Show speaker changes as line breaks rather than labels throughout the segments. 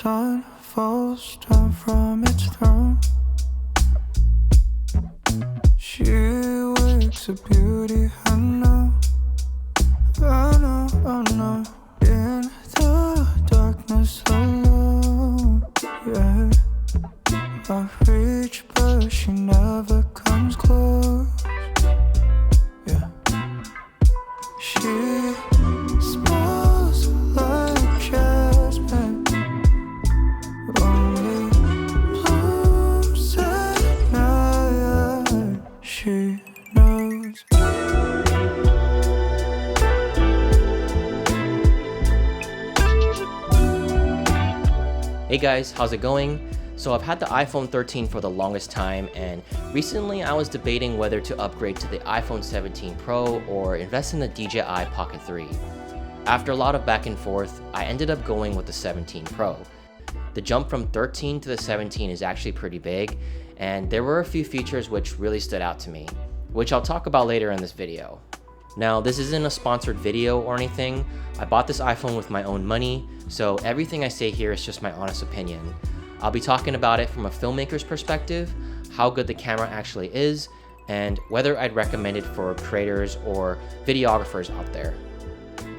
sun falls down from its throne. She wakes a beauty I know, I know, I know. In the darkness alone, yeah. I reach but she never comes close, yeah. She smells like jasmine, only blooms at night. She knows.
Hey guys, how's it going? So I've had the iPhone 13 for the longest time, and recently I was debating whether to upgrade to the iPhone 17 Pro or invest in the DJI Pocket 3. After a lot of back and forth, I ended up going with the 17 Pro. The jump from 13 to the 17 is actually pretty big, and there were a few features which really stood out to me, which I'll talk about later in this video. Now, this isn't a sponsored video or anything. I bought this iPhone with my own money, so everything I say here is just my honest opinion. I'll be talking about it from a filmmaker's perspective, how good the camera actually is, and whether I'd recommend it for creators or videographers out there.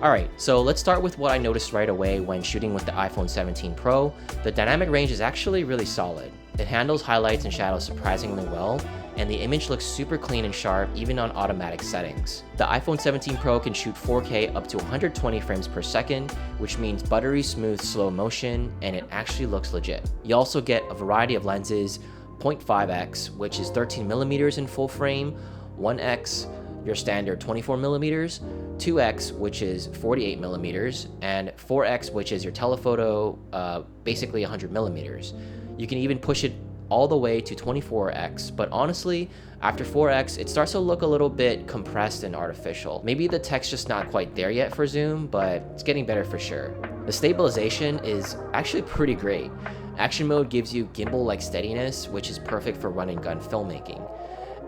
Alright, so let's start with what I noticed right away when shooting with the iPhone 17 Pro. The dynamic range is actually really solid. It handles highlights and shadows surprisingly well, and the image looks super clean and sharp even on automatic settings. The iPhone 17 Pro can shoot 4K up to 120 frames per second, which means buttery smooth slow motion, and it actually looks legit. You also get a variety of lenses, 0.5x, which is 13mm in full frame, 1x, your standard 24mm, 2x, which is 48mm, and 4x, which is your telephoto, basically 100mm. You can even push it all the way to 24x, but honestly, after 4x, it starts to look a little bit compressed and artificial. Maybe the tech's just not quite there yet for zoom, but it's getting better for sure. The stabilization is actually pretty great. Action mode gives you gimbal-like steadiness, which is perfect for run and gun filmmaking.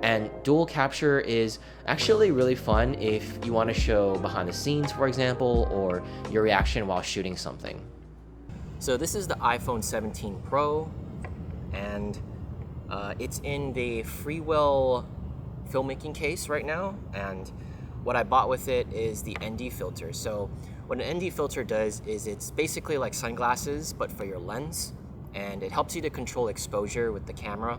And dual capture is actually really fun if you want to show behind the scenes, for example, or your reaction while shooting something. So this is the iPhone 17 Pro, and it's in the Freewell filmmaking case right now, and what I bought with it is the ND filter. So what an ND filter does is it's basically like sunglasses but for your lens, and it helps you to control exposure with the camera.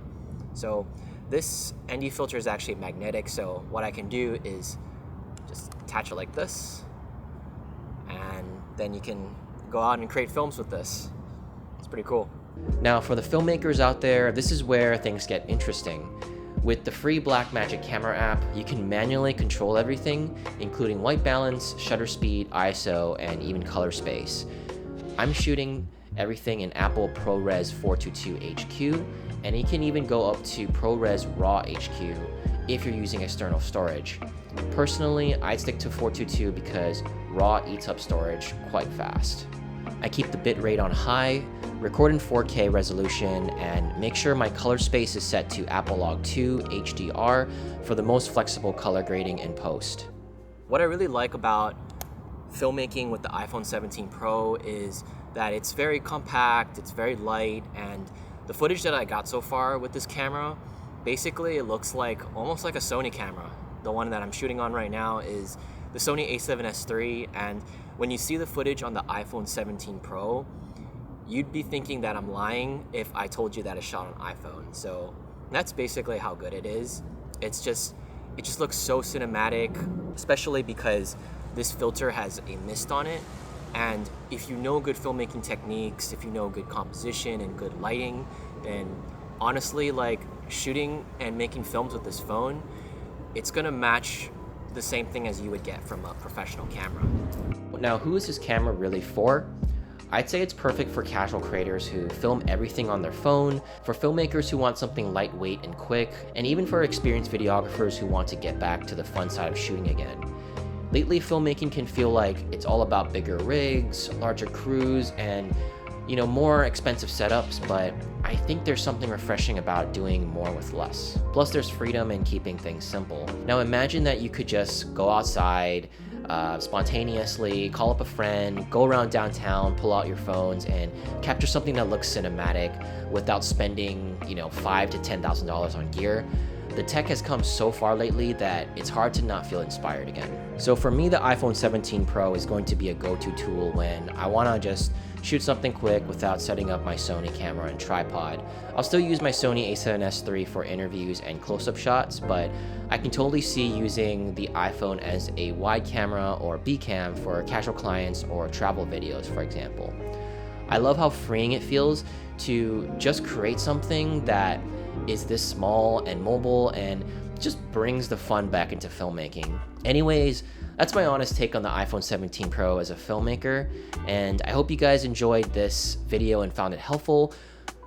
So this ND filter is actually magnetic, so what I can do is just attach it like this, and then you can go out and create films with this. It's pretty cool. Now, for the filmmakers out there, this is where things get interesting. With the free Blackmagic camera app, you can manually control everything, including white balance, shutter speed, ISO, and even color space. I'm shooting everything in Apple ProRes 422 HQ, and you can even go up to ProRes RAW HQ if you're using external storage. Personally, I'd stick to 422 because RAW eats up storage quite fast. I keep the bitrate on high, record in 4K resolution, and make sure my color space is set to Apple Log 2 HDR for the most flexible color grading in post. What I really like about filmmaking with the iPhone 17 Pro is that it's very compact, it's very light, and the footage that I got so far with this camera, basically it looks like almost like a Sony camera. The one that I'm shooting on right now is the Sony a7S III, and when you see the footage on the iPhone 17 Pro, you'd be thinking that I'm lying if I told you that it's shot on iPhone. So that's basically how good it is. It just looks so cinematic, especially because this filter has a mist on it. And if you know good filmmaking techniques, if you know good composition and good lighting, then honestly, like shooting and making films with this phone, it's gonna match the same thing as you would get from a professional camera. Now, who is this camera really for? I'd say it's perfect for casual creators who film everything on their phone, for filmmakers who want something lightweight and quick, and even for experienced videographers who want to get back to the fun side of shooting again. Lately, filmmaking can feel like it's all about bigger rigs, larger crews, and more expensive setups, but I think there's something refreshing about doing more with less. Plus, there's freedom in keeping things simple. Now imagine that you could just go outside, spontaneously, call up a friend, go around downtown, pull out your phones, and capture something that looks cinematic without spending, $5,000 to $10,000 on gear. The tech has come so far lately that it's hard to not feel inspired again. So for me, the iPhone 17 Pro is going to be a go-to tool when I want to just shoot something quick without setting up my Sony camera and tripod. I'll still use my Sony a7S III for interviews and close-up shots, but I can totally see using the iPhone as a wide camera or B cam for casual clients or travel videos, for example. I love how freeing it feels to just create something that is this small and mobile and just brings the fun back into filmmaking. Anyways, that's my honest take on the iPhone 17 Pro as a filmmaker, and I hope you guys enjoyed this video and found it helpful.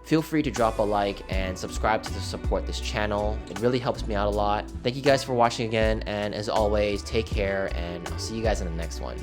Feel free to drop a like and subscribe to support this channel. It really helps me out a lot. Thank you guys for watching again, and as always, take care, and I'll see you guys in the next one.